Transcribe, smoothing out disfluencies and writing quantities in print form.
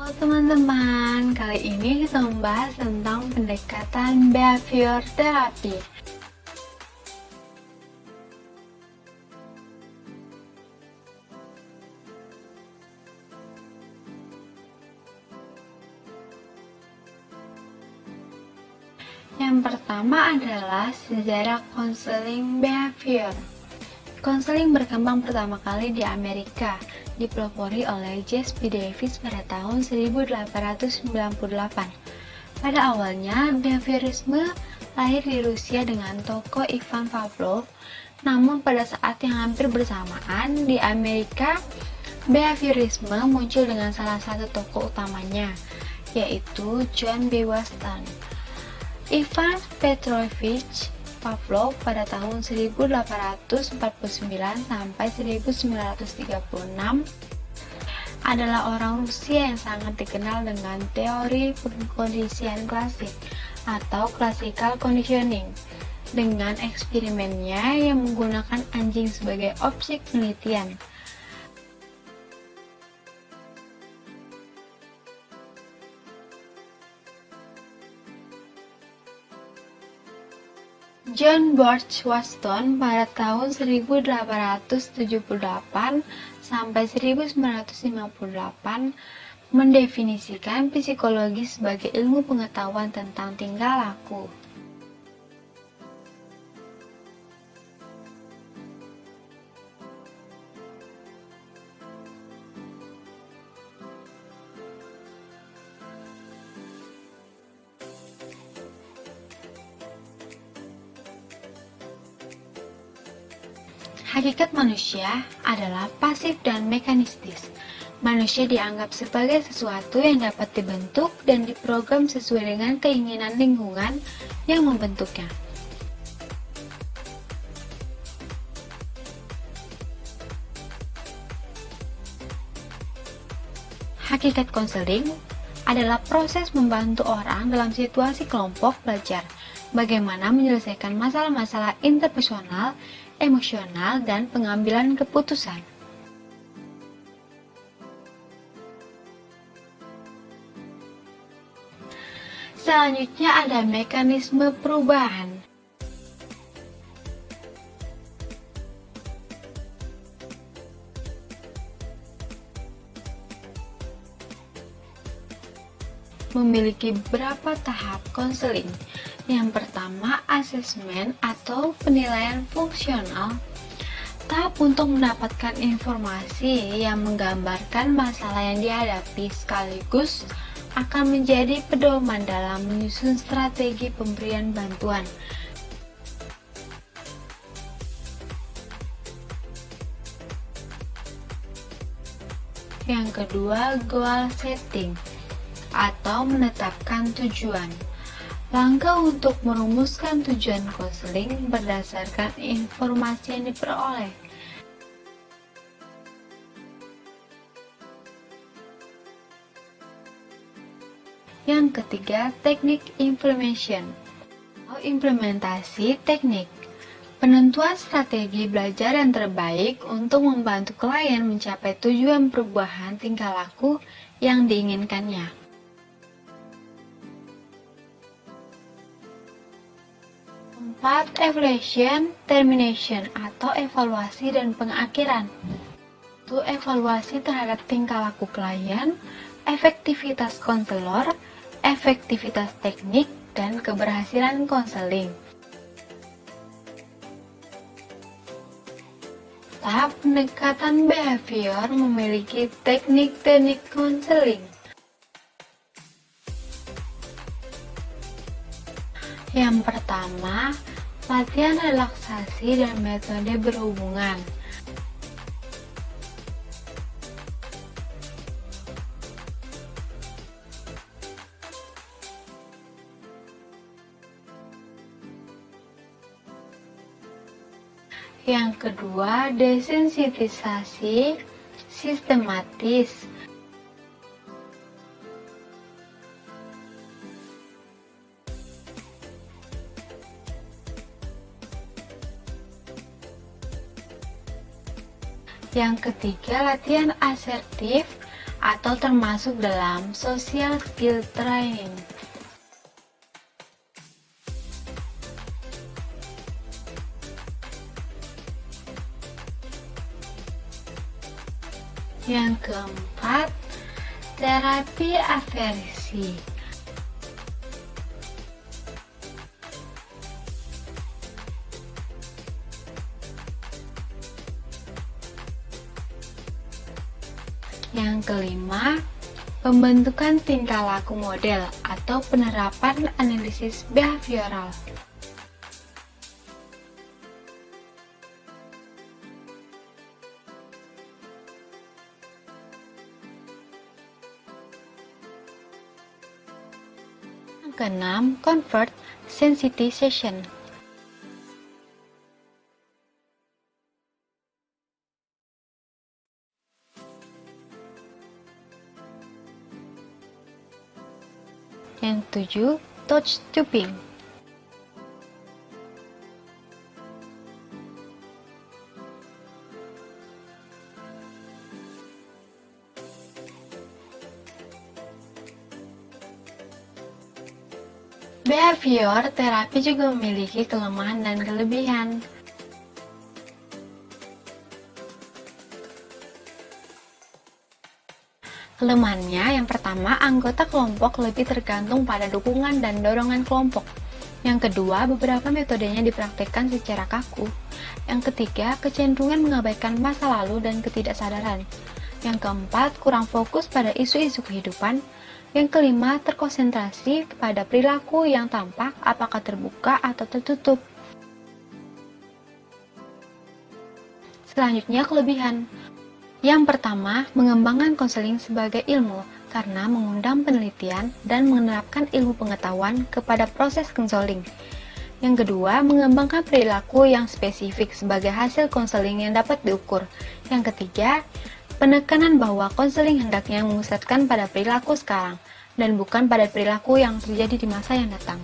Halo teman-teman, kali ini kita membahas tentang pendekatan behavior therapy. Yang pertama adalah sejarah konseling behavior. Konseling berkembang pertama kali di Amerika, dipelopori oleh James B. Davis pada tahun 1898. Pada awalnya, behaviorisme lahir di Rusia dengan tokoh Ivan Pavlov, namun pada saat yang hampir bersamaan di Amerika, behaviorisme muncul dengan salah satu tokoh utamanya, yaitu John B. Watson. Ivan Petrovich Pavlov pada tahun 1849 sampai 1936 adalah orang Rusia yang sangat dikenal dengan teori pengkondisian klasik atau classical conditioning dengan eksperimennya yang menggunakan anjing sebagai objek penelitian. John George Watson pada tahun 1878 sampai 1958 mendefinisikan psikologi sebagai ilmu pengetahuan tentang tingkah laku. Hakikat manusia adalah pasif dan mekanistis. Manusia dianggap sebagai sesuatu yang dapat dibentuk dan diprogram sesuai dengan keinginan lingkungan yang membentuknya. Hakikat konseling adalah proses membantu orang dalam situasi kelompok belajar bagaimana menyelesaikan masalah-masalah interpersonal, emosional, dan pengambilan keputusan. Selanjutnya ada mekanisme perubahan. Memiliki beberapa tahap konseling. Yang pertama, asesmen atau penilaian fungsional. Tahap untuk mendapatkan informasi yang menggambarkan masalah yang dihadapi sekaligus akan menjadi pedoman dalam menyusun strategi pemberian bantuan. Yang kedua, goal setting atau menetapkan tujuan. Langkah untuk merumuskan tujuan konseling berdasarkan informasi yang diperoleh. Yang ketiga, teknik implementation atau implementasi teknik. Penentuan strategi belajar yang terbaik untuk membantu klien mencapai tujuan perubahan tingkah laku yang diinginkannya. 4. Evaluation, termination atau evaluasi dan pengakhiran. Itu evaluasi terhadap tingkah laku klien, efektivitas konselor, efektivitas teknik, dan keberhasilan konseling. Tahap pendekatan behavior memiliki teknik-teknik konseling. Yang pertama, latihan relaksasi dan metode berhubungan. Yang kedua, desensitisasi sistematis. Yang ketiga, latihan asertif atau termasuk dalam social skill training. Yang keempat, terapi aversi. Yang kelima, pembentukan tingkah laku model atau penerapan analisis behavioral. Yang keenam, convert sensitization. Yang ketujuh, touch tubing. Behavior terapi juga memiliki kelemahan dan kelebihan. Kelemahannya, yang pertama, anggota kelompok lebih tergantung pada dukungan dan dorongan kelompok. Yang kedua, beberapa metodenya dipraktikkan secara kaku. Yang ketiga, kecenderungan mengabaikan masa lalu dan ketidaksadaran. Yang keempat, kurang fokus pada isu-isu kehidupan. Yang kelima, terkonsentrasi kepada perilaku yang tampak, apakah terbuka atau tertutup. Selanjutnya, kelebihan. Yang pertama, mengembangkan konseling sebagai ilmu karena mengundang penelitian dan menerapkan ilmu pengetahuan kepada proses konseling. Yang kedua, mengembangkan perilaku yang spesifik sebagai hasil konseling yang dapat diukur. Yang ketiga, penekanan bahwa konseling hendaknya memusatkan pada perilaku sekarang dan bukan pada perilaku yang terjadi di masa yang datang.